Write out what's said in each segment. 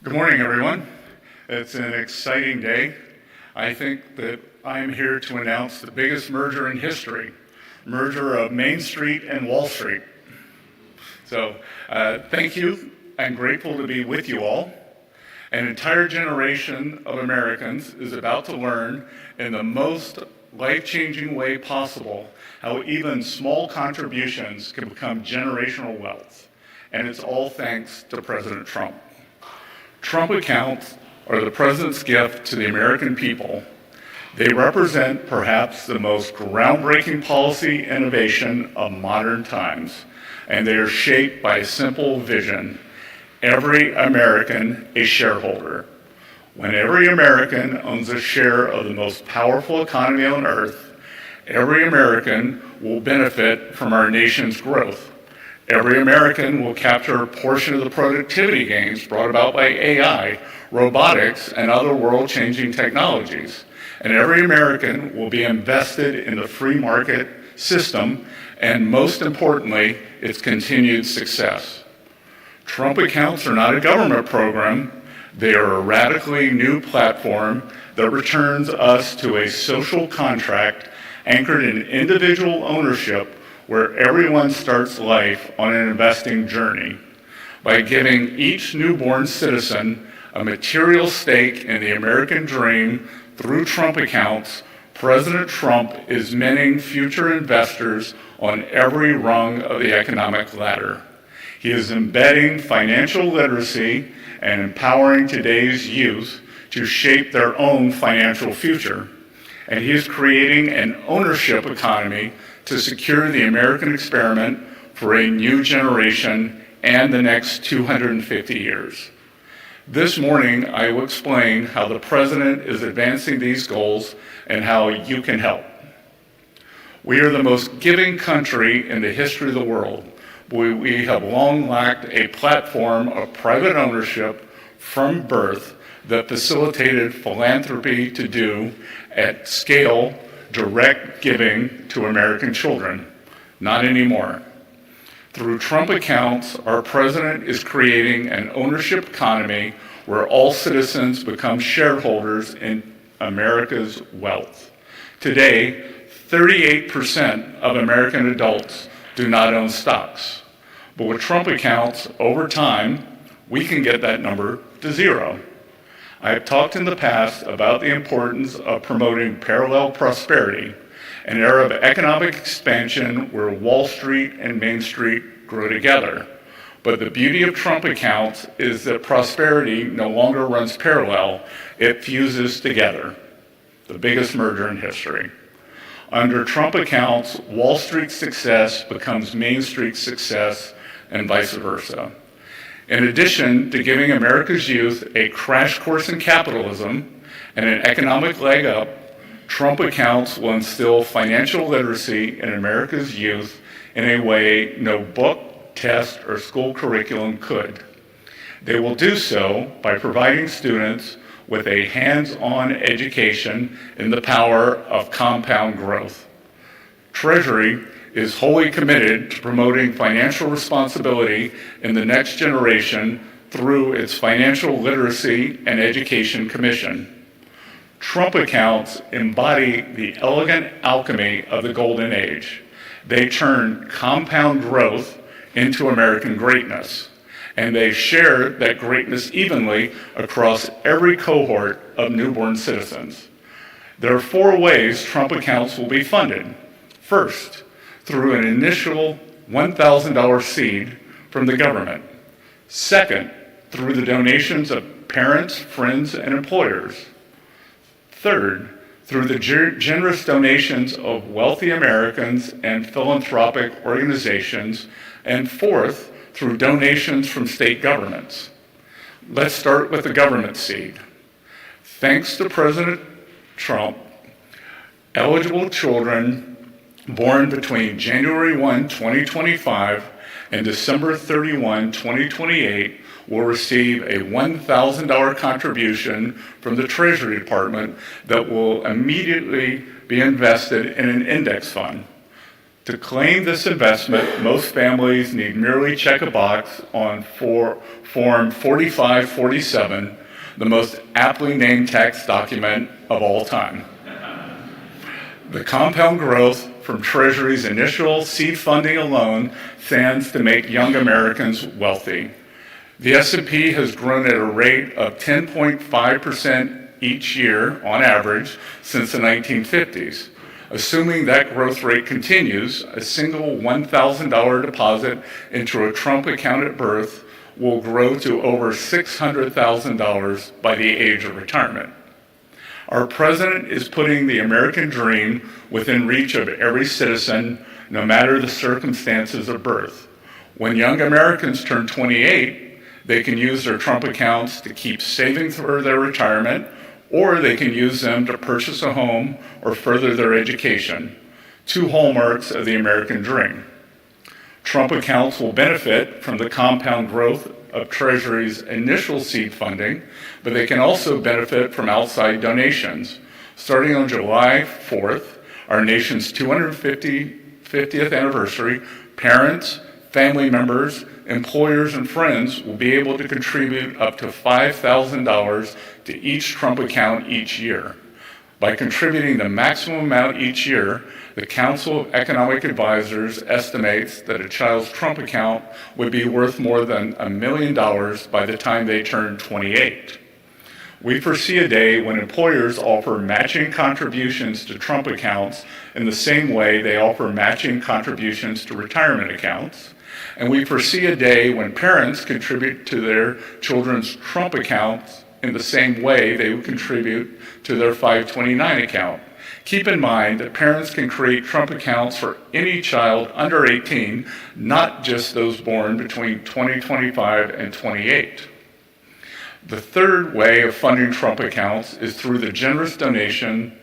Good morning, everyone. It's an exciting day. I think that I'm here to announce the biggest merger in history, merger of Main Street and Wall Street. So thank you. I'm grateful to be with you all. An entire generation of Americans is about to learn in the most life-changing way possible how even small contributions can become generational wealth. And it's all thanks to President Trump. Trump accounts are the president's gift to the American people. They represent perhaps the most groundbreaking policy innovation of modern times, and they are shaped by a simple vision: every American a shareholder. When every American owns a share of the most powerful economy on earth, every American will benefit from our nation's growth. Every American will capture a portion of the productivity gains brought about by AI, robotics, and other world-changing technologies. And every American will be invested in the free market system, and most importantly, its continued success. Trump accounts are not a government program. They are a radically new platform that returns us to a social contract anchored in individual ownership, where everyone starts life on an investing journey. By giving each newborn citizen a material stake in the American dream through Trump accounts, President Trump is minting future investors on every rung of the economic ladder. He is embedding financial literacy and empowering today's youth to shape their own financial future. And he is creating an ownership economy to secure the American experiment for a new generation and the next 250 years. This morning, I will explain how the President is advancing these goals and how you can help. We are the most giving country in the history of the world. We have long lacked a platform of private ownership from birth that facilitated philanthropy to do at scale direct giving to American children. Not anymore. Through Trump accounts, our president is creating an ownership economy where all citizens become shareholders in America's wealth. Today, 38% of American adults do not own stocks. But with Trump accounts, over time, we can get that number to zero. I have talked in the past about the importance of promoting parallel prosperity, an era of economic expansion where Wall Street and Main Street grow together. But the beauty of Trump accounts is that prosperity no longer runs parallel, it fuses together. The biggest merger in history. Under Trump accounts, Wall Street's success becomes Main Street's success, and vice versa. In addition to giving America's youth a crash course in capitalism and an economic leg up, Trump accounts will instill financial literacy in America's youth in a way no book, test, or school curriculum could. They will do so by providing students with a hands-on education in the power of compound growth. Treasury is wholly committed to promoting financial responsibility in the next generation through its Financial Literacy and Education Commission. Trump accounts embody the elegant alchemy of the Golden Age. They turn compound growth into American greatness, and they share that greatness evenly across every cohort of newborn citizens. There are 4 ways Trump accounts will be funded. First, through an initial $1,000 seed from the government. Second, through the donations of parents, friends, and employers. Third, through the generous donations of wealthy Americans and philanthropic organizations. And fourth, through donations from state governments. Let's start with the government seed. Thanks to President Trump, eligible children born between January 1, 2025 and December 31, 2028 will receive a $1,000 contribution from the Treasury Department that will immediately be invested in an index fund. To claim this investment, most families need merely check a box on Form 4547, the most aptly named tax document of all time. The compound growth from Treasury's initial seed funding alone stands to make young Americans wealthy. The S&P has grown at a rate of 10.5% each year on average since the 1950s. Assuming that growth rate continues, a single $1,000 deposit into a Trump account at birth will grow to over $600,000 by the age of retirement. Our president is putting the American dream within reach of every citizen, no matter the circumstances of birth. When young Americans turn 28, they can use their Trump accounts to keep saving for their retirement, or they can use them to purchase a home or further their education, two hallmarks of the American dream. Trump accounts will benefit from the compound growth of Treasury's initial seed funding, but they can also benefit from outside donations. Starting on July 4th, our nation's 250th anniversary, parents, family members, employers, and friends will be able to contribute up to $5,000 to each Trump account each year. By contributing the maximum amount each year, the Council of Economic Advisors estimates that a child's Trump account would be worth more than $1 million by the time they turn 28. We foresee a day when employers offer matching contributions to Trump accounts in the same way they offer matching contributions to retirement accounts. And we foresee a day when parents contribute to their children's Trump accounts in the same way they would contribute to their 529 account. Keep in mind that parents can create Trump accounts for any child under 18, not just those born between 2025 and 28. The third way of funding Trump accounts is through the generous donation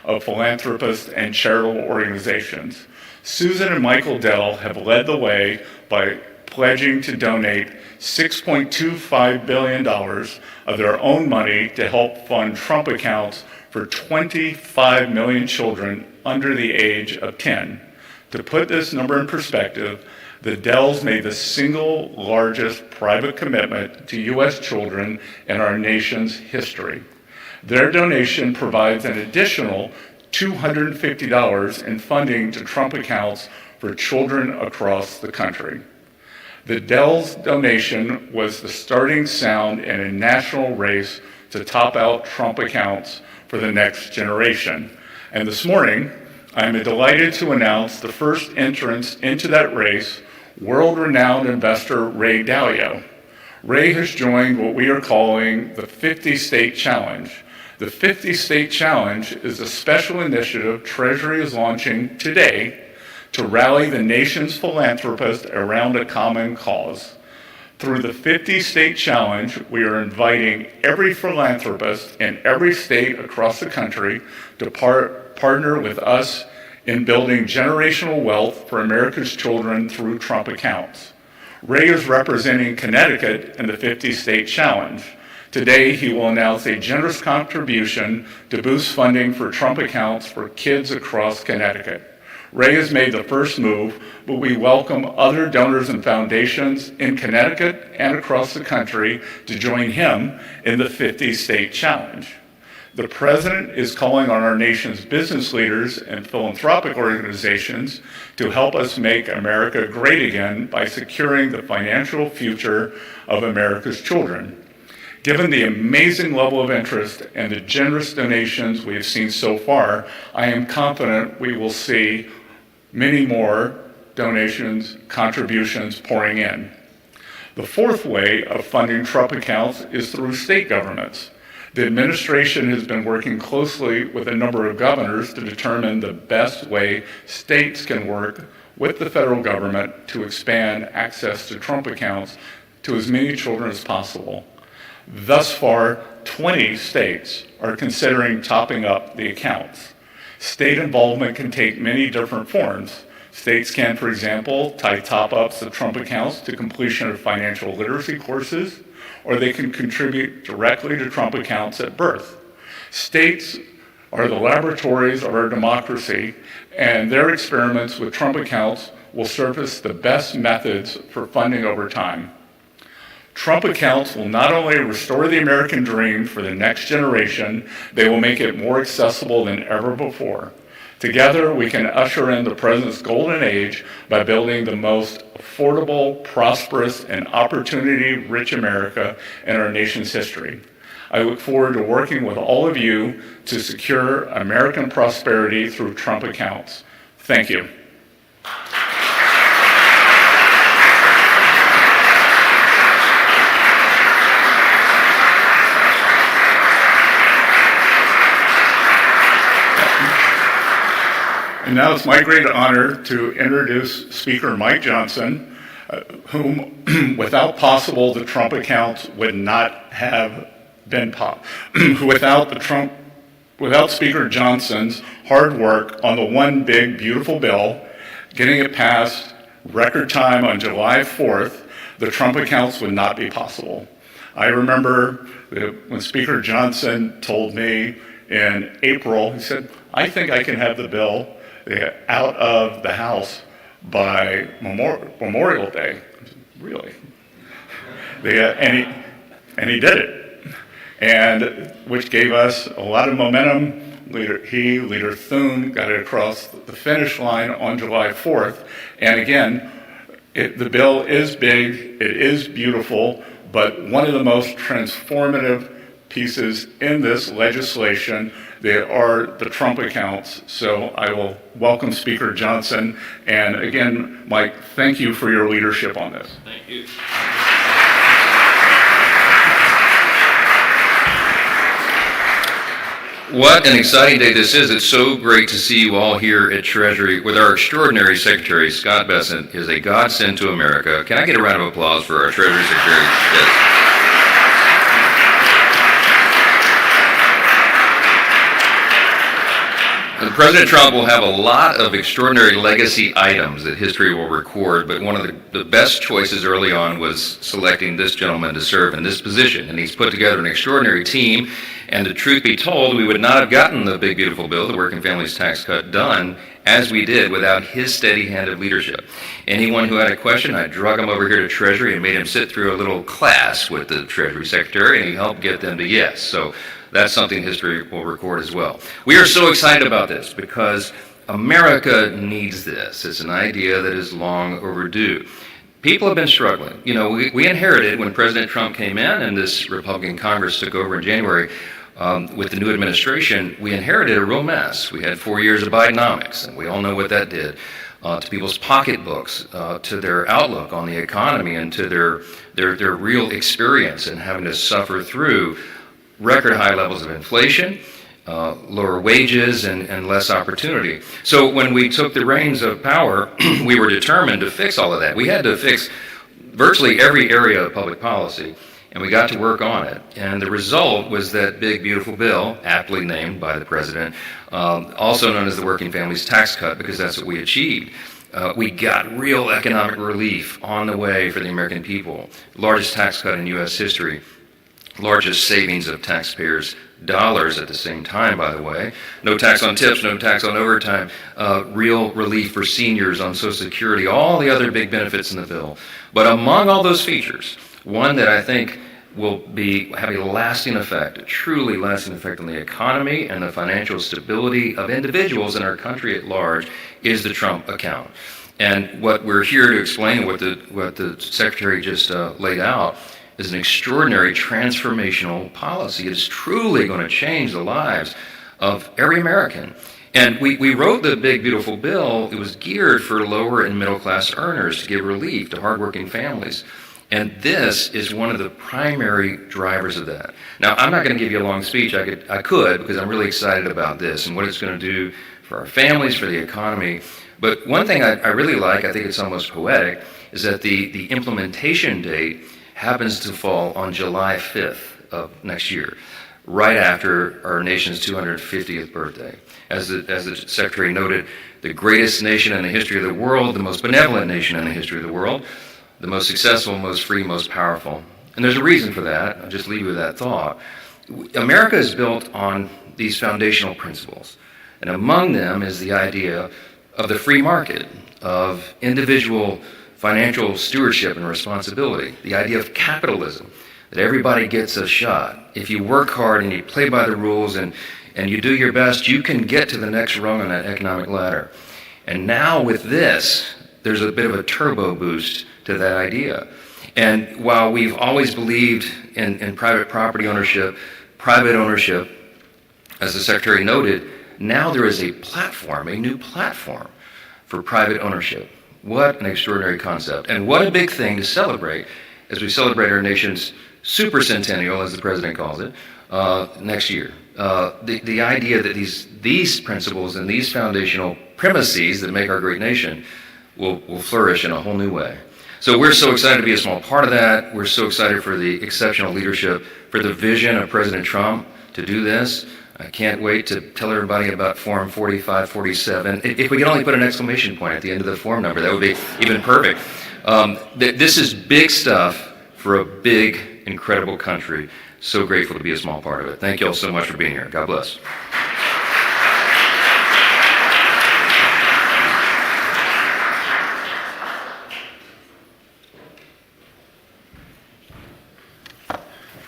of philanthropists and charitable organizations. Susan and Michael Dell have led the way by pledging to donate $6.25 billion of their own money to help fund Trump accounts for 25 million children under the age of 10. To put this number in perspective, the Dells made the single largest private commitment to U.S. children in our nation's history. Their donation provides an additional $250 in funding to Trump accounts for children across the country. The Dells donation was the starting sound in a national race to top out Trump accounts for the next generation. And this morning, I am delighted to announce the first entrance into that race, world-renowned investor Ray Dalio. Ray has joined what we are calling the 50-State Challenge. The 50-State Challenge is a special initiative Treasury is launching today to rally the nation's philanthropists around a common cause. Through the 50-State Challenge, we are inviting every philanthropist in every state across the country to partner with us in building generational wealth for America's children through Trump accounts. Ray is representing Connecticut in the 50-State Challenge. Today, he will announce a generous contribution to boost funding for Trump accounts for kids across Connecticut. Ray has made the first move, but we welcome other donors and foundations in Connecticut and across the country to join him in the 50-State Challenge. The president is calling on our nation's business leaders and philanthropic organizations to help us make America great again by securing the financial future of America's children. Given the amazing level of interest and the generous donations we have seen so far, I am confident we will see many more donations, contributions pouring in. The fourth way of funding Trump accounts is through state governments. The administration has been working closely with a number of governors to determine the best way states can work with the federal government to expand access to Trump accounts to as many children as possible. Thus far, 20 states are considering topping up the accounts. State involvement can take many different forms. States can, for example, tie top-ups of Trump accounts to completion of financial literacy courses, or they can contribute directly to Trump accounts at birth. States are the laboratories of our democracy, and their experiments with Trump accounts will surface the best methods for funding over time. Trump accounts will not only restore the American dream for the next generation, they will make it more accessible than ever before. Together, we can usher in the president's golden age by building the most affordable, prosperous, and opportunity-rich America in our nation's history. I look forward to working with all of you to secure American prosperity through Trump accounts. Thank you. And now it's my great honor to introduce Speaker Mike Johnson, whom, without possible, the Trump accounts would not have been without Speaker Johnson's hard work on the one big, beautiful bill, getting it passed record time on July 4th, the Trump accounts would not be possible. I remember when Speaker Johnson told me in April, he said, I think I can have the bill out of the House by Memorial Day. Really? And he did it, and which gave us a lot of momentum. Leader Thune got it across the finish line on July 4th. And again, the bill is big, it is beautiful, but one of the most transformative pieces in this legislation, they are the Trump accounts. So I will welcome Speaker Johnson. And again, Mike, thank you for your leadership on this. Thank you. What an exciting day this is. It's so great to see you all here at Treasury with our extraordinary Secretary, Scott Bessent, is a godsend to America. Can I get a round of applause for our Treasury Secretary? Yes. President Trump will have a lot of extraordinary legacy items that history will record, but one of the best choices early on was selecting this gentleman to serve in this position. And he's put together an extraordinary team, and the truth be told, we would not have gotten the big, beautiful bill, the Working Families Tax Cut, done as we did without his steady-handed leadership. Anyone who had a question, I drug him over here to Treasury and made him sit through a little class with the Treasury Secretary, and he helped get them to yes. So that's something history will record as well. We are so excited about this because America needs this. It's an idea that is long overdue. People have been struggling. You know, we inherited when President Trump came in and this Republican Congress took over in January with the new administration, we inherited a real mess. We had 4 years of Bidenomics, and we all know what that did to people's pocketbooks, to their outlook on the economy, and to their real experience in having to suffer through record high levels of inflation, lower wages, and less opportunity. So when we took the reins of power, we were determined to fix all of that. We had to fix virtually every area of public policy, and we got to work on it. And the result was that big, beautiful bill, aptly named by the president, also known as the Working Families Tax Cut, because that's what we achieved. We got real economic relief on the way for the American people. Largest tax cut in U.S. history. Largest savings of taxpayers' dollars at the same time, by the way. No tax on tips, no tax on overtime, real relief for seniors on Social Security, all the other big benefits in the bill. But among all those features, one that I think will have a lasting effect, a truly lasting effect on the economy and the financial stability of individuals in our country at large, is the Trump account. And what we're here to explain, what the Secretary just laid out, is an extraordinary transformational policy. It is truly going to change the lives of every American. And we wrote the big, beautiful bill. It was geared for lower and middle class earners to give relief to hardworking families. And this is one of the primary drivers of that. Now, I'm not going to give you a long speech. I could, because I'm really excited about this and what it's going to do for our families, for the economy. But one thing I really like, I think it's almost poetic, is that the implementation date happens to fall on July 5th of next year, right after our nation's 250th birthday. As the Secretary noted, the greatest nation in the history of the world, the most benevolent nation in the history of the world, the most successful, most free, most powerful. And there's a reason for that. I'll just leave you with that thought. America is built on these foundational principles, and among them is the idea of the free market, of individual financial stewardship and responsibility, the idea of capitalism, that everybody gets a shot. If you work hard and you play by the rules and you do your best, you can get to the next rung on that economic ladder. And now with this, there's a bit of a turbo boost to that idea. And while we've always believed in private property ownership, private ownership, as the Secretary noted, now there is a platform, a new platform for private ownership. What an extraordinary concept. And what a big thing to celebrate as we celebrate our nation's supercentennial, as the President calls it, next year. The idea that these principles and these foundational premises that make our great nation will flourish in a whole new way. So we're so excited to be a small part of that. We're so excited for the exceptional leadership, for the vision of President Trump to do this. I can't wait to tell everybody about Form 4547. If we could only put an exclamation point at the end of the form number, that would be even perfect. This is big stuff for a big, incredible country. So grateful to be a small part of it. Thank you all so much for being here. God bless.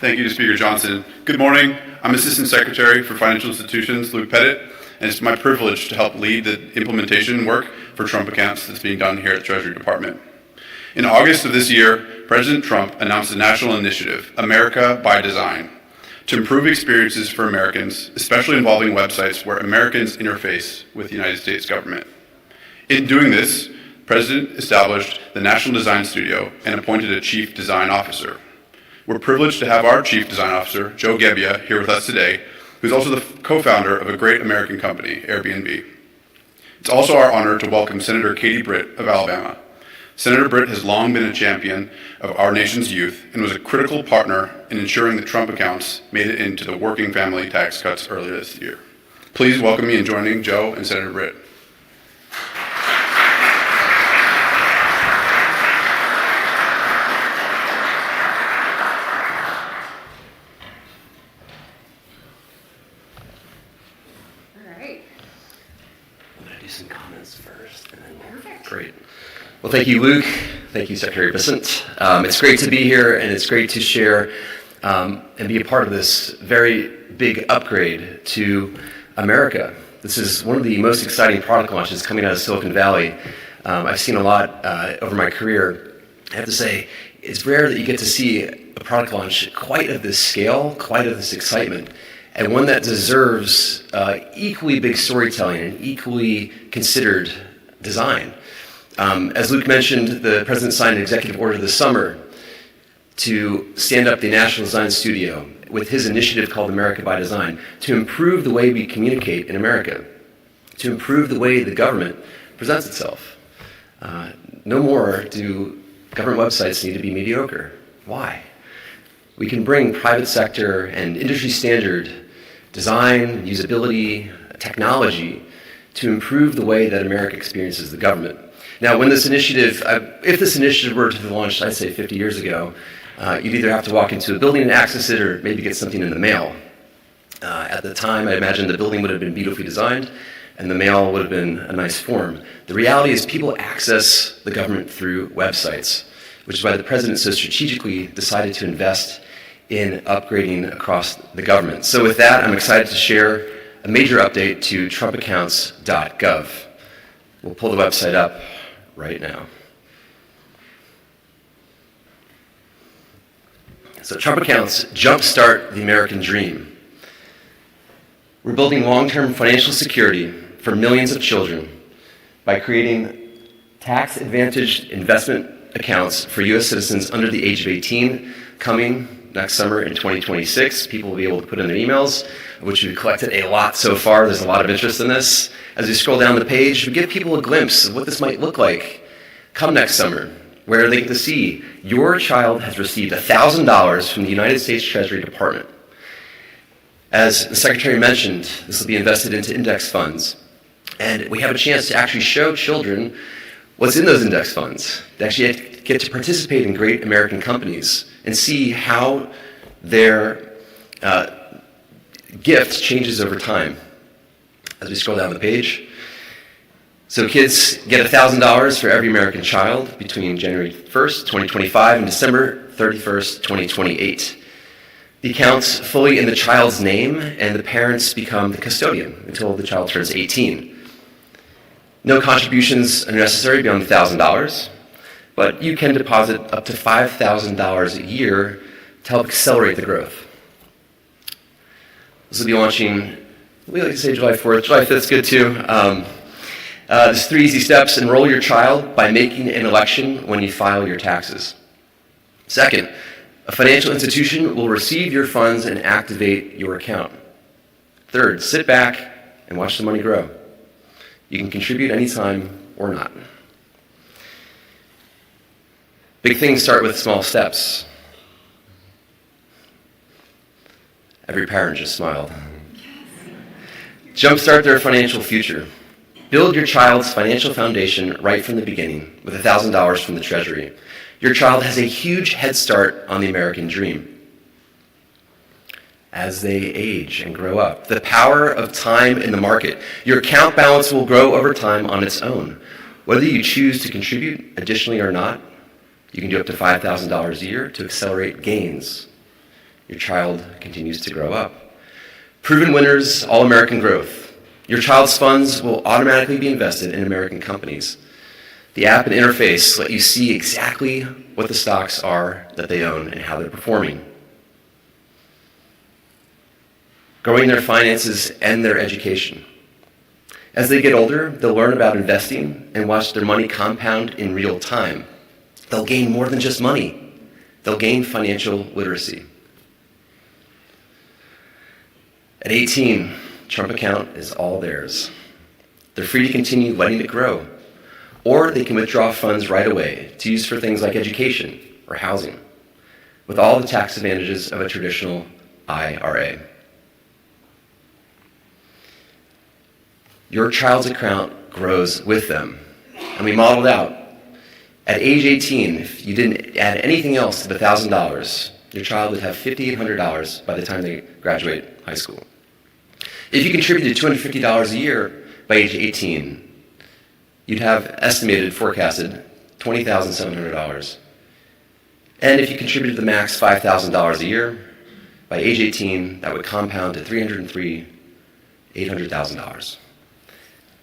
Thank you to Speaker Johnson. Good morning. I'm Assistant Secretary for Financial Institutions, Luke Pettit, and it's my privilege to help lead the implementation work for Trump accounts that's being done here at the Treasury Department. In August of this year, President Trump announced a national initiative, America by Design, to improve experiences for Americans, especially involving websites where Americans interface with the United States government. In doing this, the President established the National Design Studio and appointed a Chief Design Officer. We're privileged to have our Chief Design Officer, Joe Gebbia, here with us today, who's also the co-founder of a great American company, Airbnb. It's also our honor to welcome Senator Katie Britt of Alabama. Senator Britt has long been a champion of our nation's youth and was a critical partner in ensuring that Trump accounts made it into the working family tax cuts earlier this year. Please welcome me in joining Joe and Senator Britt. Some comments first, and then great. Well, thank you, Luke. Thank you, Secretary Bissett. It's great to be here, and it's great to share and be a part of this very big upgrade to America. This is one of the most exciting product launches coming out of Silicon Valley. I've seen a lot over my career. I have to say, it's rare that you get to see a product launch quite of this scale, quite of this excitement, and one that deserves equally big storytelling and equally considered design. As Luke mentioned, the President signed an executive order this summer to stand up the National Design Studio with his initiative called America by Design to improve the way we communicate in America, to improve the way the government presents itself. No more do government websites need to be mediocre. Why? We can bring private sector and industry standard design, usability, technology to improve the way that America experiences the government. Now, when this initiative, if this initiative were to be launched, I'd say 50 years ago, you'd either have to walk into a building and access it or maybe get something in the mail. At the time, I imagine the building would have been beautifully designed and the mail would have been a nice form. The reality is people access the government through websites, which is why the President so strategically decided to invest in upgrading across the government. So with that, I'm excited to share a major update to trumpaccounts.gov. We'll pull the website up right now. So Trump accounts jumpstart the American dream. We're building long-term financial security for millions of children by creating tax-advantaged investment accounts for U.S. citizens under the age of 18 coming next summer in 2026. People will be able to put in their emails, which we've collected a lot so far. There's a lot of interest in this. As we scroll down the page, we give people a glimpse of what this might look like come next summer, where they get to see your child has received $1,000 from the United States Treasury Department. As the Secretary mentioned, this will be invested into index funds. And we have a chance to actually show children what's in those index funds. They actually get to participate in great American companies and see how their gift changes over time. As we scroll down the page, so kids get $1,000 for every American child between January 1st, 2025 and December 31st, 2028. The account's fully in the child's name, and the parents become the custodian until the child turns 18. No contributions are necessary beyond $1,000, but you can deposit up to $5,000 a year to help accelerate the growth. This will be launching, we like to say July 4th, July 5th is good too. There's 3 easy steps. Enroll your child by making an election when you file your taxes. Second, a financial institution will receive your funds and activate your account. Third, sit back and watch the money grow. You can contribute anytime or not. Big things start with small steps. Every parent just smiled. Jumpstart their financial future. Build your child's financial foundation right from the beginning with $1,000 from the Treasury. Your child has a huge head start on the American dream. As they age and grow up, the power of time in the market, your account balance will grow over time on its own. Whether you choose to contribute additionally or not, you can do up to $5,000 a year to accelerate gains. Your child continues to grow up. Proven winners, all-American growth. Your child's funds will automatically be invested in American companies. The app and interface let you see exactly what the stocks are that they own and how they're performing. Growing their finances and their education. As they get older, they'll learn about investing and watch their money compound in real time. They'll gain more than just money. They'll gain financial literacy. At 18, Trump account is all theirs. They're free to continue letting it grow, or they can withdraw funds right away to use for things like education or housing, with all the tax advantages of a traditional IRA. Your child's account grows with them, and we modeled out. At age 18, if you didn't add anything else to the $1,000, your child would have $5,800 by the time they graduate high school. If you contributed $250 a year by age 18, you'd have estimated, forecasted, $20,700. And if you contributed the max $5,000 a year, by age 18, that would compound to $800,000.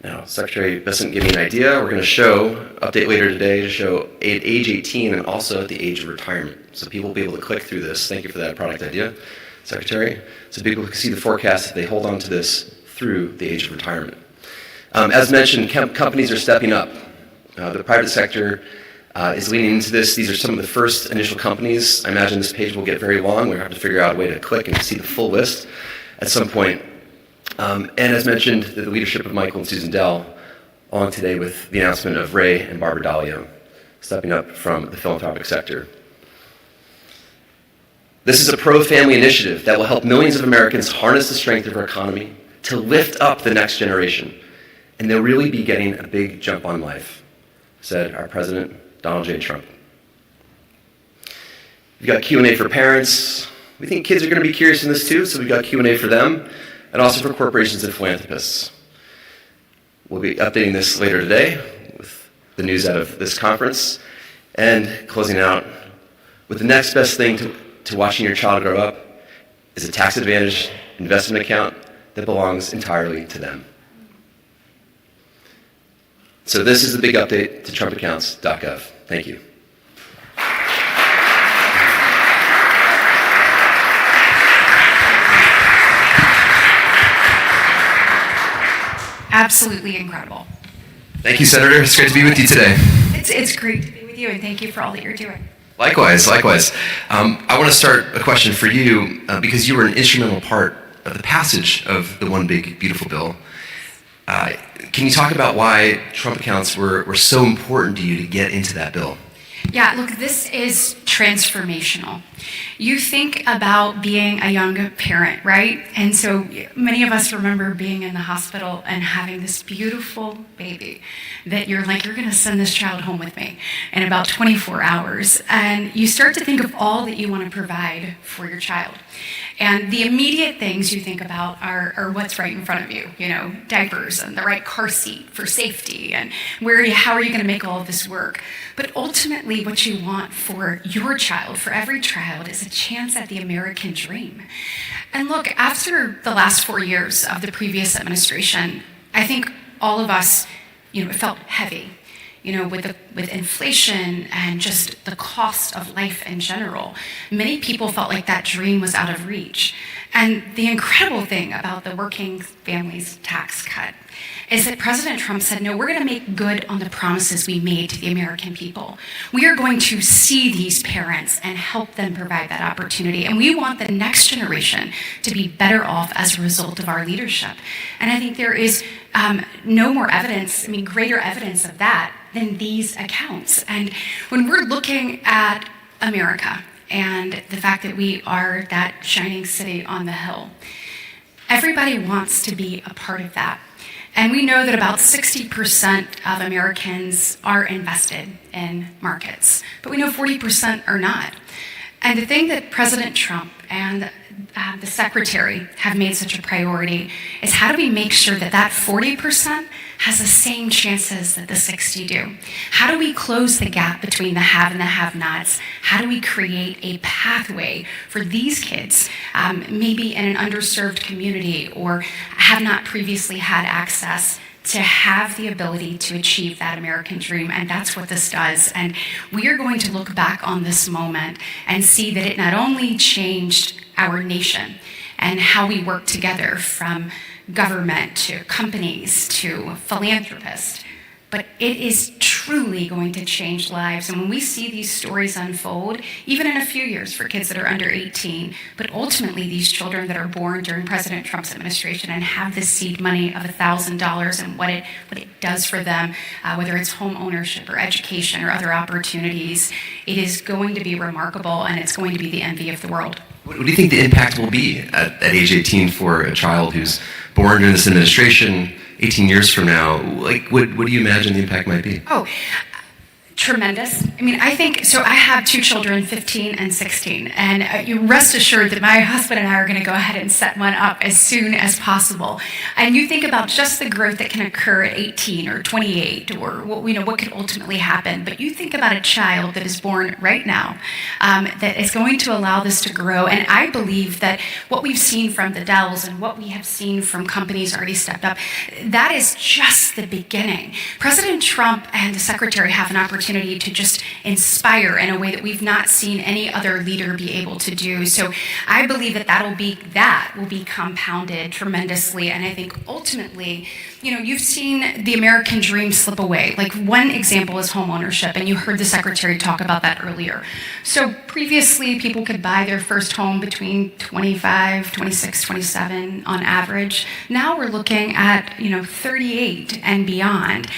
Now, Secretary Bissett gave me an idea. We're going to update later today to show at age 18 and also at the age of retirement. So people will be able to click through this. Thank you for that product idea, Secretary. So people can see the forecast if they hold on to this through the age of retirement. As mentioned, companies are stepping up. The private sector is leaning into this. These are some of the first initial companies. I imagine this page will get very long. We'll have to figure out a way to click and see the full list at some point. And as mentioned, the leadership of Michael and Susan Dell, along today with the announcement of Ray and Barbara Dalio, stepping up from the philanthropic sector. This is a pro-family initiative that will help millions of Americans harness the strength of our economy to lift up the next generation. And they'll really be getting a big jump on life, said our President, Donald J. Trump. We've got Q&A for parents. We think kids are going to be curious in this too, so we've got Q&A for them, and also for corporations and philanthropists. We'll be updating this later today with the news out of this conference, and closing out with the next best thing to watching your child grow up is a tax-advantaged investment account that belongs entirely to them. So this is the big update to trumpaccounts.gov. Thank you. Absolutely incredible. Thank you, Senator. It's great to be with you today. It's great to be with you, and thank you for all that you're doing. Likewise. I want to start a question for you because you were an instrumental part of the passage of the One Big Beautiful Bill. Can you talk about why Trump accounts were so important to you to get into that bill? Yeah, look, this is transformational. You think about being a young parent, right? And so many of us remember being in the hospital and having this beautiful baby that you're like, you're going to send this child home with me in about 24 hours. And you start to think of all that you want to provide for your child. And the immediate things you think about are what's right in front of you, diapers and the right car seat for safety and how are you going to make all of this work? But ultimately what you want for your child, for every child, is a chance at the American dream. And look, after the last 4 years of the previous administration, I think all of us, it felt heavy. With inflation and just the cost of life in general, many people felt like that dream was out of reach. And the incredible thing about the working families tax cut is that President Trump said, no, we're going to make good on the promises we made to the American people. We are going to see these parents and help them provide that opportunity. And we want the next generation to be better off as a result of our leadership. And I think there is no more evidence, greater evidence of that than these accounts. And when we're looking at America and the fact that we are that shining city on the hill, everybody wants to be a part of that. And we know that about 60% of Americans are invested in markets, but we know 40% are not. And the thing that President Trump and the Secretary have made such a priority is how do we make sure that that 40% has the same chances that the 60 do? How do we close the gap between the have and the have-nots? How do we create a pathway for these kids, maybe in an underserved community or have not previously had access, to have the ability to achieve that American dream? And that's what this does. And we are going to look back on this moment and see that it not only changed our nation and how we work together, from government to companies to philanthropists, but it is truly going to change lives. And when we see these stories unfold, even in a few years for kids that are under 18, but ultimately these children that are born during President Trump's administration and have this seed money of $1,000 and what it does for them, whether it's home ownership or education or other opportunities, it is going to be remarkable, and it's going to be the envy of the world. What do you think the impact will be at age 18 for a child who's born during this administration? 18 years from now, what do you imagine the impact might be? Oh, tremendous. I think, so I have two children, 15 and 16, and you rest assured that my husband and I are going to go ahead and set one up as soon as possible. And you think about just the growth that can occur at 18 or 28 or what could ultimately happen, but you think about a child that is born right now that is going to allow this to grow. And I believe that what we've seen from the Dells and what we have seen from companies already stepped up, that is just the beginning. President Trump and the Secretary have an opportunity to just inspire in a way that we've not seen any other leader be able to do. So I believe that will be compounded tremendously. And I think ultimately, you've seen the American dream slip away. Like, one example is home ownership, and you heard the Secretary talk about that earlier. So previously, people could buy their first home between 25, 26, 27 on average. Now we're looking at, 38 and beyond.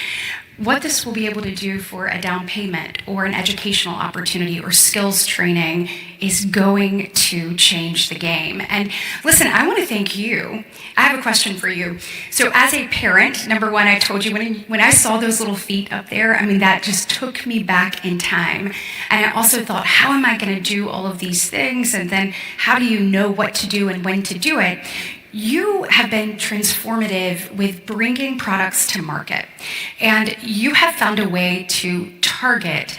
What this will be able to do for a down payment or an educational opportunity or skills training is going to change the game. And listen, I want to thank you. I have a question for you. So as a parent, number one, I told you when I saw those little feet up there, that just took me back in time. And I also thought, how am I going to do all of these things? And then how do you know what to do and when to do it? You have been transformative with bringing products to market, and you have found a way to target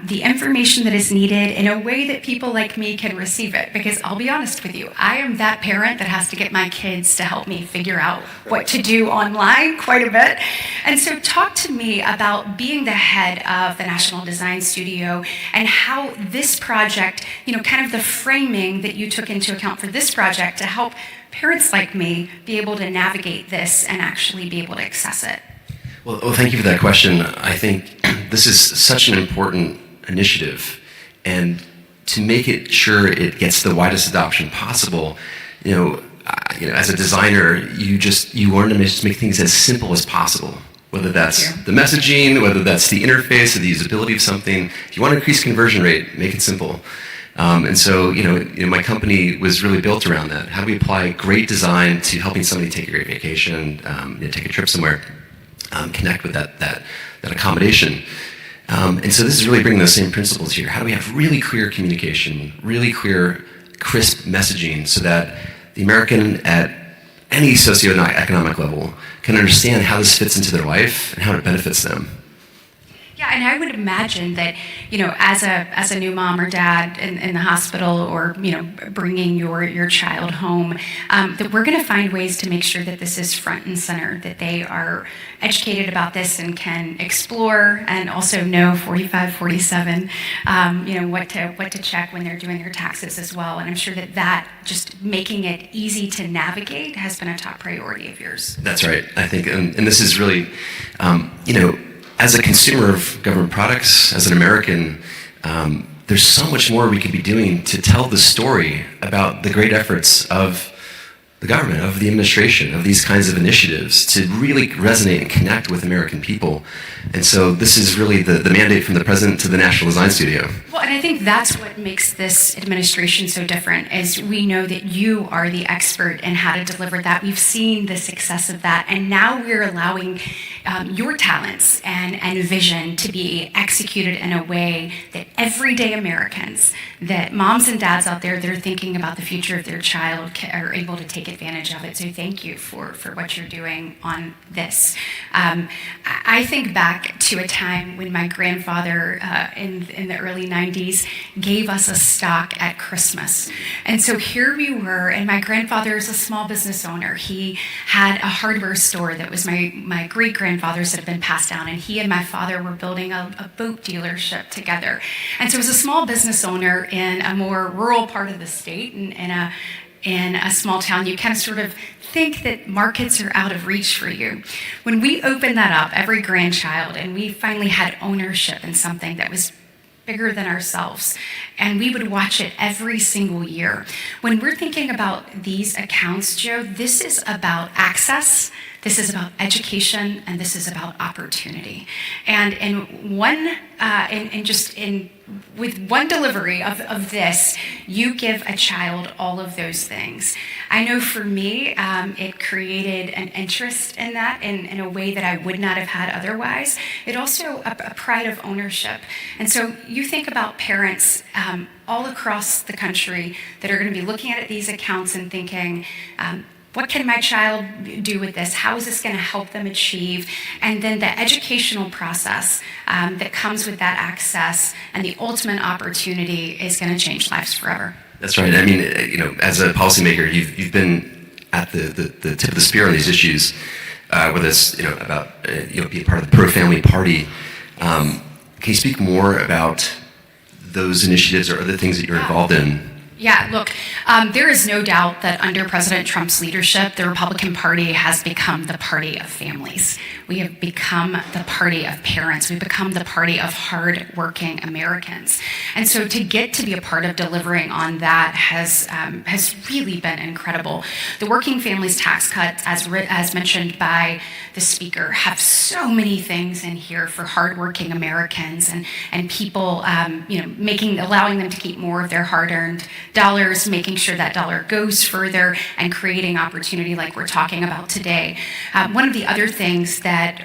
the information that is needed in a way that people like me can receive it. Because I'll be honest with you, I am that parent that has to get my kids to help me figure out what to do online quite a bit. And so talk to me about being the head of the National Design Studio and how this project, kind of the framing that you took into account for this project to help parents like me be able to navigate this and actually be able to access it. Well, thank you for that question. I think this is such an important initiative, and to make it sure it gets the widest adoption possible, as a designer, you want to just make things as simple as possible whether that's the messaging, whether that's the interface or the usability of something. If you want to increase conversion rate, make it simple. And so, my company was really built around that. How do we apply great design to helping somebody take a great vacation, take a trip somewhere, connect with that accommodation? And so this is really bringing those same principles here. How do we have really clear communication, really clear, crisp messaging so that the American at any socioeconomic level can understand how this fits into their life and how it benefits them? Yeah, and I would imagine that, as a new mom or dad in the hospital, or, bringing your child home, that we're going to find ways to make sure that this is front and center, that they are educated about this and can explore and also know 45, 47, what to check when they're doing their taxes as well. And I'm sure that just making it easy to navigate has been a top priority of yours. That's right. I think, and this is really, as a consumer of government products, as an American, there's so much more we could be doing to tell the story about the great efforts of the government, of the administration, of these kinds of initiatives to really resonate and connect with American people. And so this is really the mandate from the president to the National Design Studio. Well, and I think that's what makes this administration so different, is we know that you are the expert in how to deliver that. We've seen the success of that, and now we're allowing your talents and vision to be executed in a way that everyday Americans, that moms and dads out there that are thinking about the future of their child are able to take advantage of it. So thank you for what you're doing on this. I think back to a time when my grandfather in the early 90s gave us a stock at Christmas. And so here we were, and my grandfather is a small business owner. He had a hardware store that was my great-grandfather's that had been passed down, and he and my father were building a boat dealership together. And so as a small business owner in a more rural part of the state, and in a small town, you kind of sort of think that markets are out of reach for you. When we opened that up, every grandchild, and we finally had ownership in something that was bigger than ourselves, and we would watch it every single year. When we're thinking about these accounts, Joe, this is about access, this is about education, and this is about opportunity. And with one delivery of this, you give a child all of those things. I know for me, it created an interest in that in a way that I would not have had otherwise. It also a pride of ownership. And so you think about parents all across the country that are going to be looking at these accounts and thinking, what can my child do with this? How is this going to help them achieve? And then the educational process that comes with that access and the ultimate opportunity is going to change lives forever. That's right. I mean, as a policymaker, you've been at the tip of the spear on these issues, whether it's about being part of the pro-family party. Can you speak more about those initiatives or other things that you're involved in? Yeah, look, there is no doubt that under President Trump's leadership, the Republican Party has become the party of families. We have become the party of parents. We've become the party of hard-working Americans. And so to get to be a part of delivering on that has really been incredible. The Working Families Tax Cuts, as mentioned by the speaker, have so many things in here for hardworking Americans and people, allowing them to keep more of their hard-earned dollars, making sure that dollar goes further, and creating opportunity like we're talking about today. One of the other things that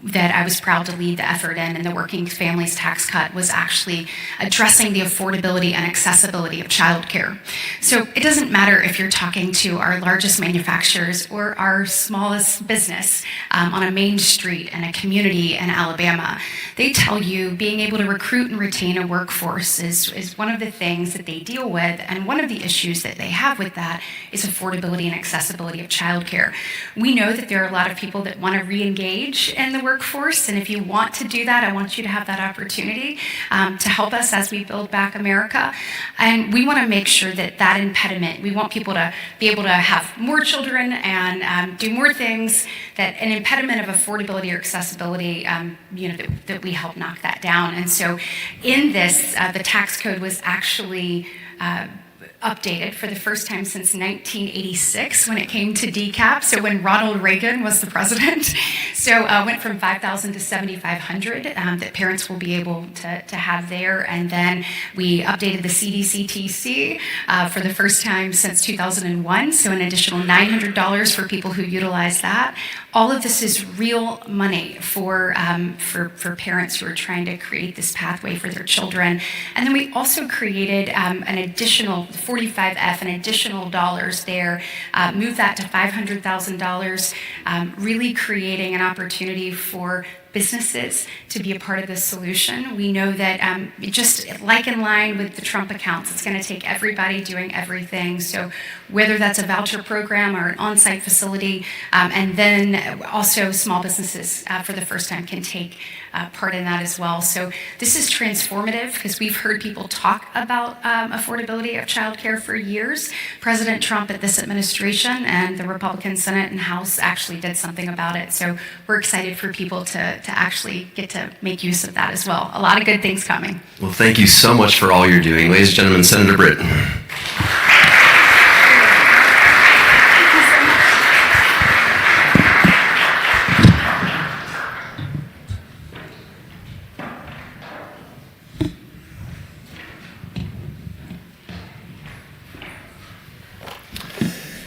I was proud to lead the effort in the Working Families Tax Cut was actually addressing the affordability and accessibility of childcare. So it doesn't matter if you're talking to our largest manufacturers or our smallest business on a main street in a community in Alabama. They tell you being able to recruit and retain a workforce is one of the things that they deal with, and one of the issues that they have with that is affordability and accessibility of childcare. We know that there are a lot of people that want to re-engage in the workforce, and if you want to do that, I want you to have that opportunity to help us as we build back America. And we want to make sure that impediment, we want people to be able to have more children and do more things, that an impediment of affordability or accessibility, that we help knock that down. And so in this, the tax code was actually updated for the first time since 1986 when it came to DCAP, so when Ronald Reagan was the president. So went from 5,000 to 7,500 that parents will be able to have there. And then we updated the CDCTC for the first time since 2001, so an additional $900 for people who utilize that. All of this is real money for parents who are trying to create this pathway for their children. And then we also created an additional 45F, an additional dollars there, move that to $500,000, really creating an opportunity for businesses to be a part of this solution. We know that just like in line with the Trump accounts, it's going to take everybody doing everything. So whether that's a voucher program or an on-site facility, and then also small businesses for the first time can take part in that as well. So this is transformative because we've heard people talk about affordability of childcare for years. President Trump at this administration and the Republican Senate and House actually did something about it. So we're excited for people to actually get to make use of that as well. A lot of good things coming. Well, thank you so much for all you're doing. Ladies and gentlemen, Senator Britt.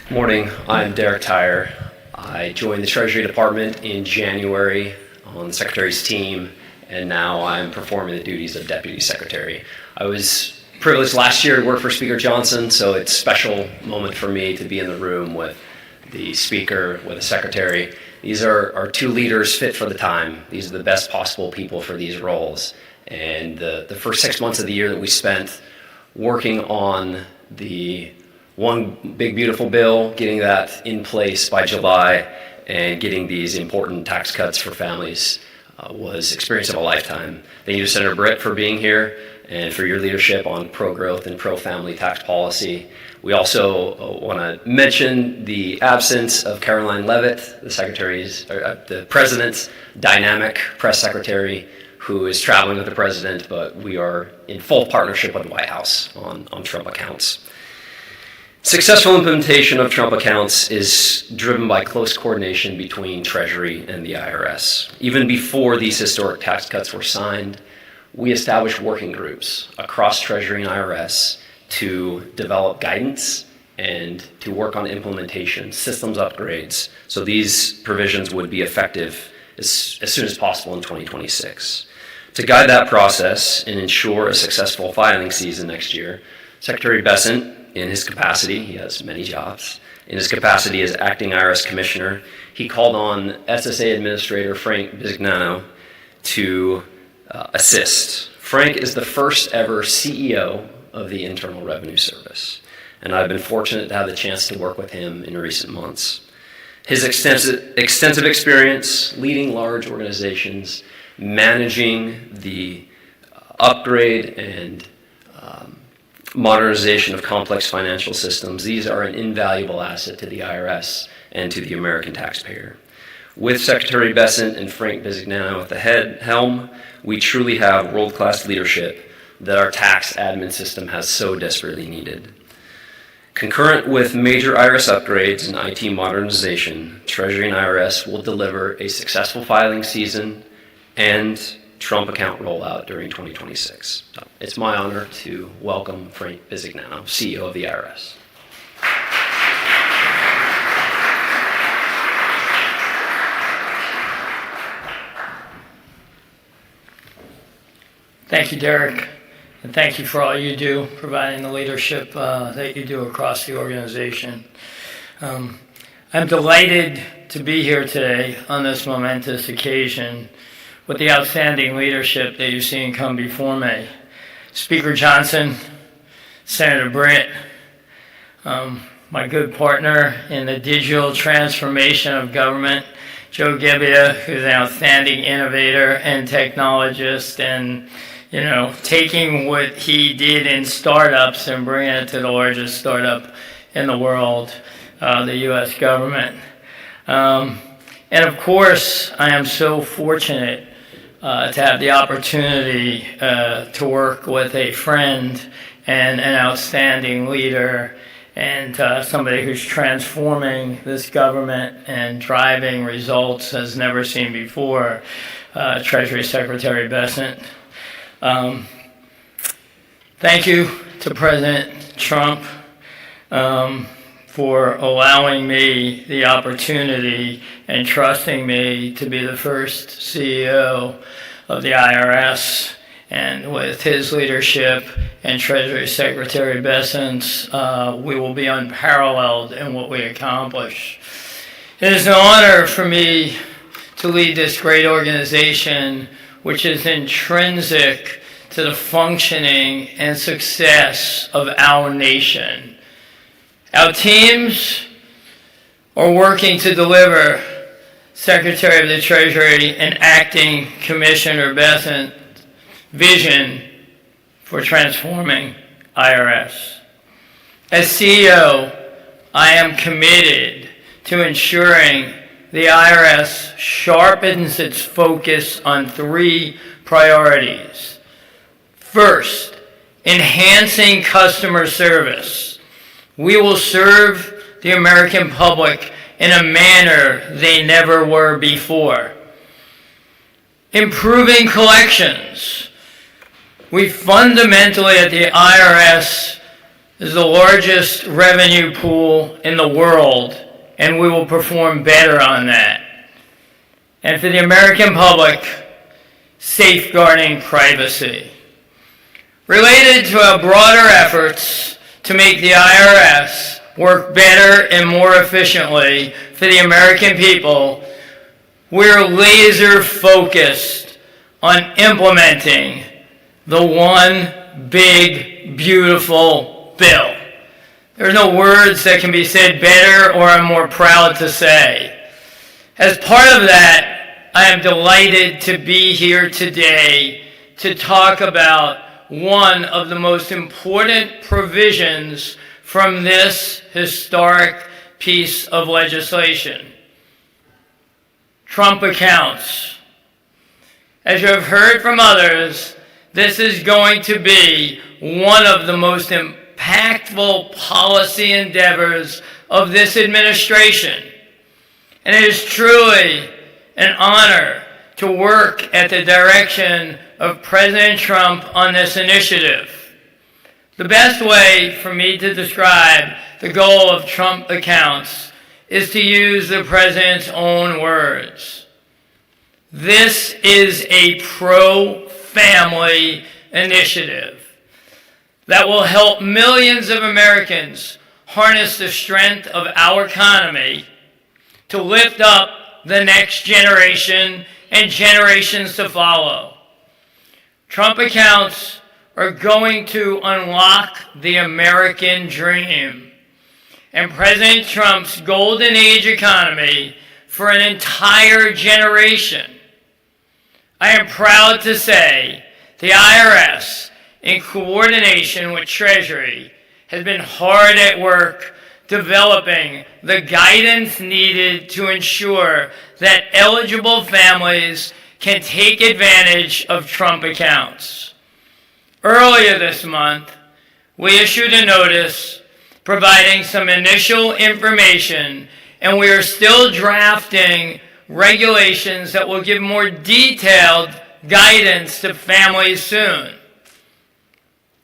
Good morning, I'm Derek Tyre. I joined the Treasury Department in January on the Secretary's team, and now I'm performing the duties of Deputy Secretary. I was privileged last year to work for Speaker Johnson, so it's a special moment for me to be in the room with the Speaker, with the Secretary. These are two leaders fit for the time. These are the best possible people for these roles. And the first 6 months of the year that we spent working on the one big beautiful bill, getting that in place by July, and getting these important tax cuts for families was experience of a lifetime. Thank you to Senator Britt for being here and for your leadership on pro-growth and pro-family tax policy. We also want to mention the absence of Caroline Leavitt, the President's dynamic press secretary, who is traveling with the President, but we are in full partnership with the White House on Trump accounts. Successful implementation of Trump accounts is driven by close coordination between Treasury and the IRS. Even before these historic tax cuts were signed, we established working groups across Treasury and IRS to develop guidance and to work on implementation, systems upgrades, so these provisions would be effective as soon as possible in 2026. To guide that process and ensure a successful filing season next year, Secretary Bessent, in his capacity, he has many jobs, in his capacity as acting IRS commissioner, he called on SSA Administrator Frank Bisignano to assist. Frank is the first ever CEO of the Internal Revenue Service, and I've been fortunate to have the chance to work with him in recent months. His extensive experience leading large organizations, managing the upgrade and modernization of complex financial systems, these are an invaluable asset to the IRS and to the American taxpayer. With Secretary Bessent and Frank Bisignano at the helm, we truly have world-class leadership that our tax admin system has so desperately needed. Concurrent with major IRS upgrades and IT modernization, Treasury and IRS will deliver a successful filing season and Trump account rollout during 2026. So it's my honor to welcome Frank Bisignano, CEO of the IRS. Thank you, Derek, and thank you for all you do, providing the leadership that you do across the organization. I'm delighted to be here today on this momentous occasion with the outstanding leadership that you're seeing come before me. Speaker Johnson, Senator Britt, my good partner in the digital transformation of government, Joe Gebbia, who's an outstanding innovator and technologist, and taking what he did in startups and bringing it to the largest startup in the world, the U.S. government. And of course, I am so fortunate to have the opportunity to work with a friend and an outstanding leader, and somebody who's transforming this government and driving results as never seen before, Treasury Secretary Bessent. Thank you to President Trump for allowing me the opportunity and trusting me to be the first CEO of the IRS. And with his leadership and Treasury Secretary Bessent's, we will be unparalleled in what we accomplish. It is an honor for me to lead this great organization, which is intrinsic to the functioning and success of our nation. Our teams are working to deliver Secretary of the Treasury and Acting Commissioner Bessent's vision for transforming IRS. As CEO, I am committed to ensuring the IRS sharpens its focus on 3 priorities. First, enhancing customer service. We will serve the American public in a manner they never were before. Improving collections. We fundamentally at the IRS is the largest revenue pool in the world, and we will perform better on that. And for the American public, safeguarding privacy. Related to our broader efforts to make the IRS work better and more efficiently for the American people, we're laser focused on implementing the one big, beautiful bill. There's no words that can be said better or I'm more proud to say. As part of that, I am delighted to be here today to talk about one of the most important provisions from this historic piece of legislation. Trump accounts. As you have heard from others, this is going to be one of the most impactful policy endeavors of this administration. And it is truly an honor to work at the direction of President Trump on this initiative. The best way for me to describe the goal of Trump accounts is to use the President's own words. This is a pro-family initiative that will help millions of Americans harness the strength of our economy to lift up the next generation and generations to follow. Trump accounts are going to unlock the American dream and President Trump's golden age economy for an entire generation. I am proud to say the IRS, in coordination with Treasury, has been hard at work developing the guidance needed to ensure that eligible families can take advantage of Trump accounts. Earlier this month, we issued a notice providing some initial information, and we are still drafting regulations that will give more detailed guidance to families soon.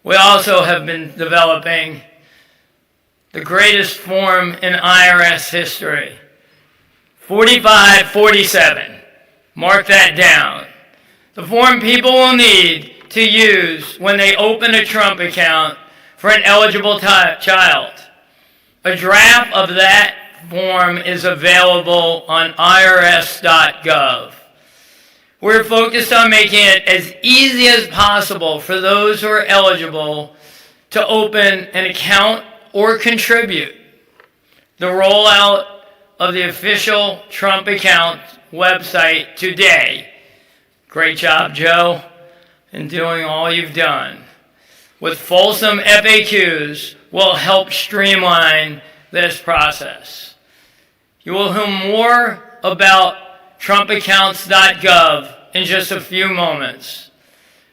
We also have been developing the greatest form in IRS history, 4547. Mark that down. The form people will need to use when they open a Trump account for an eligible child. A draft of that form is available on irs.gov. We're focused on making it as easy as possible for those who are eligible to open an account or contribute. The rollout of the official Trump account website today. Great job, Joe, in doing all you've done. With fulsome FAQs will help streamline this process. You will hear more about TrumpAccounts.gov in just a few moments.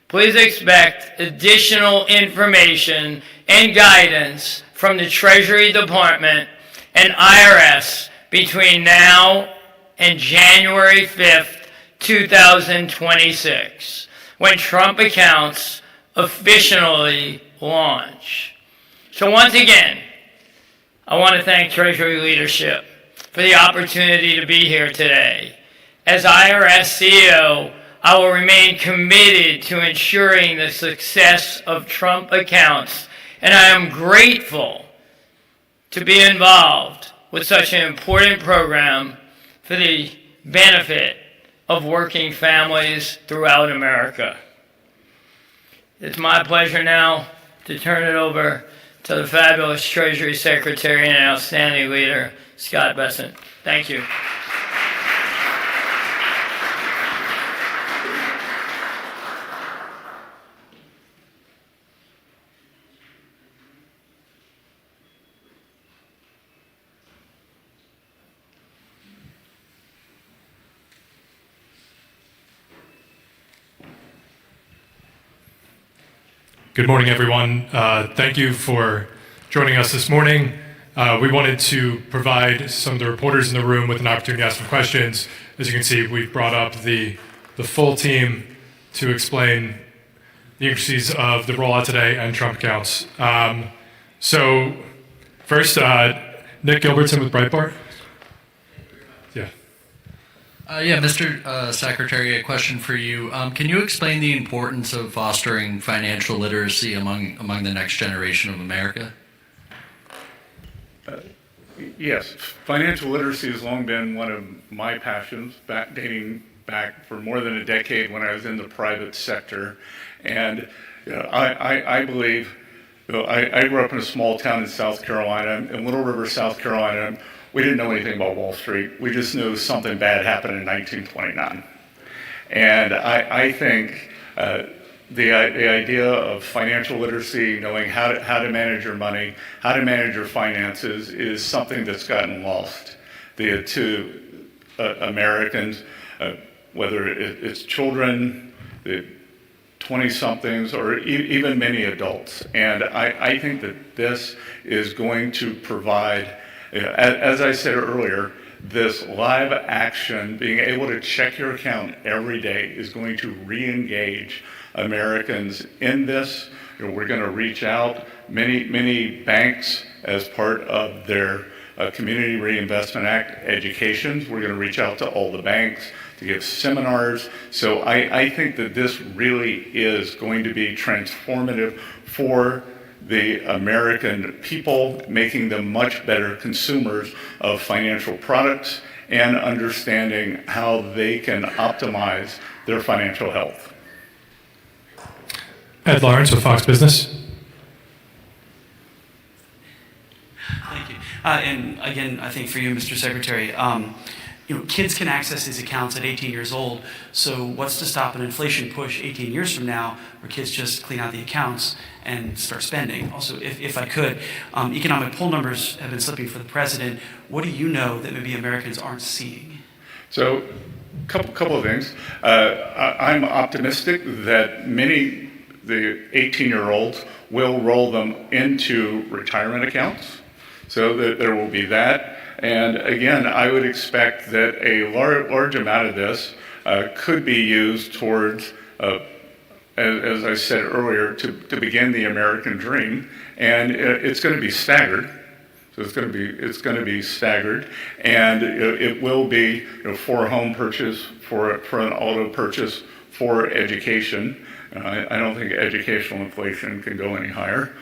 Please expect additional information and guidance from the Treasury Department and IRS between now and January 5th, 2026, when Trump accounts officially launch. So once again, I want to thank Treasury leadership for the opportunity to be here today. As IRS CEO, I will remain committed to ensuring the success of Trump accounts, and I am grateful to be involved with such an important program for the benefit of working families throughout America. It's my pleasure now to turn it over to the fabulous Treasury Secretary and outstanding leader, Scott Bessent. Thank you. Good morning, everyone. Thank you for joining us this morning. We wanted to provide some of the reporters in the room with an opportunity to ask some questions. As you can see, we've brought up the full team to explain the intricacies of the rollout today and Trump accounts. So first, Nick Gilbertson with Breitbart. Yeah. Mr. Secretary, a question for you. Can you explain the importance of fostering financial literacy among the next generation of America? Yes, financial literacy has long been one of my passions, dating back for more than a decade when I was in the private sector. And I believe, I grew up in a small town in South Carolina, in Little River, South Carolina. We didn't know anything about Wall Street. We just knew something bad happened in 1929. And I think the idea of financial literacy, knowing how to manage your money, how to manage your finances, is something that's gotten lost to Americans, whether it's children, the 20-somethings, or even many adults. And I think that this is going to provide, as I said earlier, this live action, being able to check your account every day, is going to re-engage Americans in this. We're going to reach out. Many banks, as part of their Community Reinvestment Act educations, we're going to reach out to all the banks to give seminars. So I think that this really is going to be transformative for the American people, making them much better consumers of financial products and understanding how they can optimize their financial health. Ed Lawrence with Fox Business. Thank you. And again, I think for you, Mr. Secretary, kids can access these accounts at 18 years old. So what's to stop an inflation push 18 years from now where kids just clean out the accounts and start spending? Also, if I could, economic poll numbers have been slipping for the president. What do you know that maybe Americans aren't seeing? So, couple of things. I'm optimistic that many the 18-year-olds will roll them into retirement accounts. So that there will be that. And again, I would expect that a large amount of this could be used towards, as I said earlier, to begin the American dream. And it's going to be staggered. So it's going to be staggered, and it will be for a home purchase, for an auto purchase, for education. I don't think educational inflation can go any higher.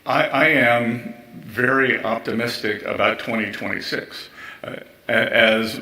I am very optimistic about 2026. As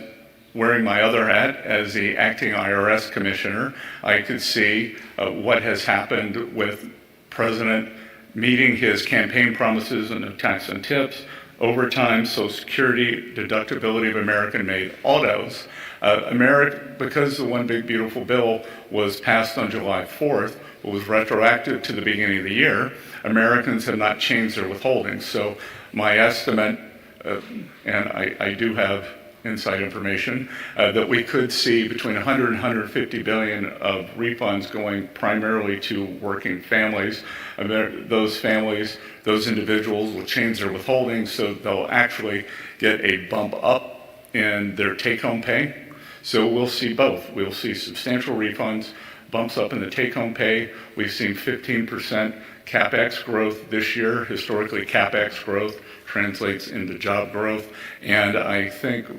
wearing my other hat as the acting IRS commissioner, I could see what has happened with President meeting his campaign promises and the tax and tips, overtime, Social Security, deductibility of American-made autos. Because the One Big Beautiful Bill was passed on July 4th, it was retroactive to the beginning of the year, Americans have not changed their withholdings. So my estimate, and I do have inside information, that we could see between 100 and 150 billion of refunds going primarily to working families. Those families, those individuals will change their withholdings so they'll actually get a bump up in their take-home pay. So we'll see both. We'll see substantial refunds, bumps up in the take-home pay. We've seen 15% CapEx growth this year. Historically, CapEx growth translates into job growth. And I think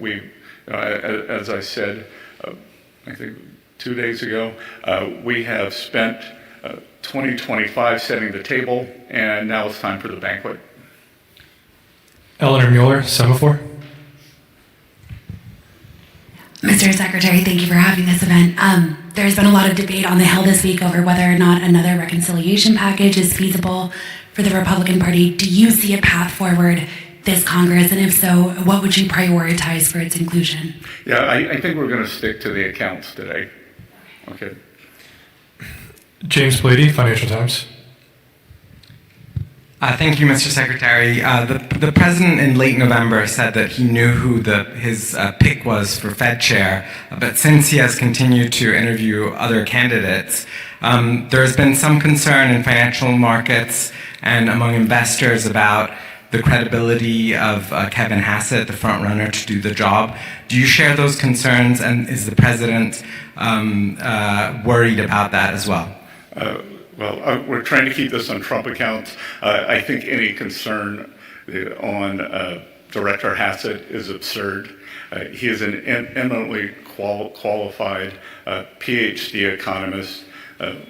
as I said, I think 2 days ago, we have spent 2025 setting the table, and now it's time for the banquet. Eleanor Mueller, Semaphore. Mr. Secretary, thank you for having this event. There's been a lot of debate on the Hill this week over whether or not another reconciliation package is feasible for the Republican Party. Do you see a path forward this Congress? And if so, what would you prioritize for its inclusion? Yeah, I think we're going to stick to the accounts today. Okay. James Blady, Financial Times. Thank you, Mr. Secretary. The president in late November said that he knew who his pick was for Fed chair, but since he has continued to interview other candidates, there has been some concern in financial markets and among investors about the credibility of Kevin Hassett, the front runner to do the job. Do you share those concerns, and is the president worried about that as well? Well, we're trying to keep this on Trump accounts. I think any concern on Director Hassett is absurd. He is an eminently qualified PhD economist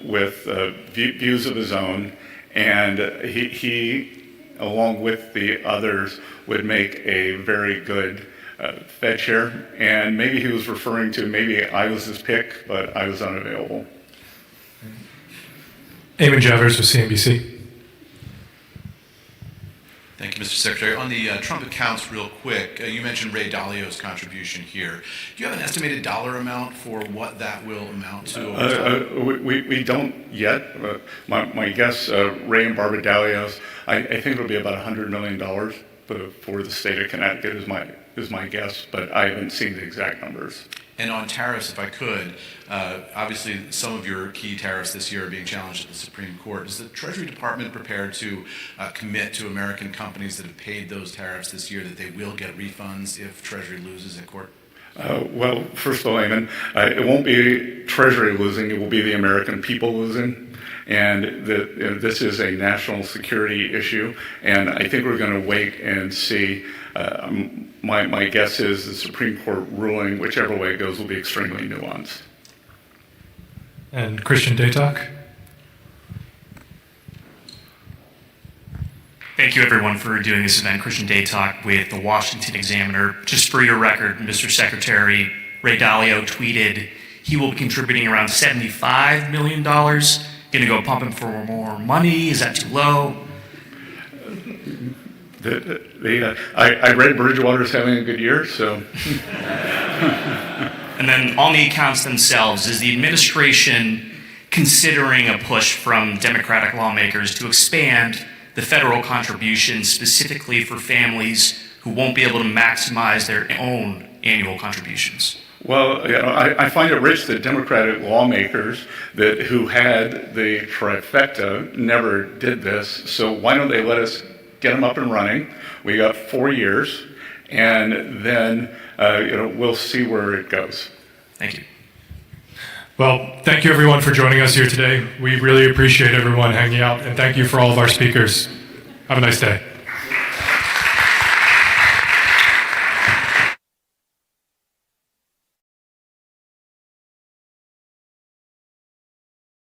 with views of his own, and he, along with the others, would make a very good Fed chair. And maybe he was referring to maybe I was his pick, but I was unavailable. Eamon Javers with CNBC. Thank you, Mr. Secretary. On the Trump accounts, real quick, you mentioned Ray Dalio's contribution here. Do you have an estimated dollar amount for what that will amount to? We don't yet. My guess, Ray and Barbara Dalio's, I think it'll be about $100 million for the state of Connecticut is my guess, but I haven't seen the exact numbers. And on tariffs, if I could, obviously some of your key tariffs this year are being challenged at the Supreme Court. Is the Treasury Department prepared to commit to American companies that have paid those tariffs this year that they will get refunds if Treasury loses at court? Well, first of all, Eamon, it won't be Treasury losing, it will be the American people losing. And this is a national security issue, and I think we're going to wait and see. My guess is the Supreme Court ruling, whichever way it goes, will be extremely nuanced. And Christian Daytalk. Thank you, everyone, for doing this event. Christian Daytalk with the Washington Examiner. Just for your record, Mr. Secretary, Ray Dalio tweeted he will be contributing around $75 million. Going to go pumping for more money? Is that too low? I read Bridgewater's having a good year, so. And then on the accounts themselves, is the administration considering a push from Democratic lawmakers to expand the federal contribution specifically for families who won't be able to maximize their own annual contributions? Well, I find it rich that Democratic lawmakers who had the trifecta never did this. So why don't they let us get them up and running? We got 4 years, and then we'll see where it goes. Thank you. Well, thank you everyone for joining us here today. We really appreciate everyone hanging out, and thank you for all of our speakers. Have a nice day.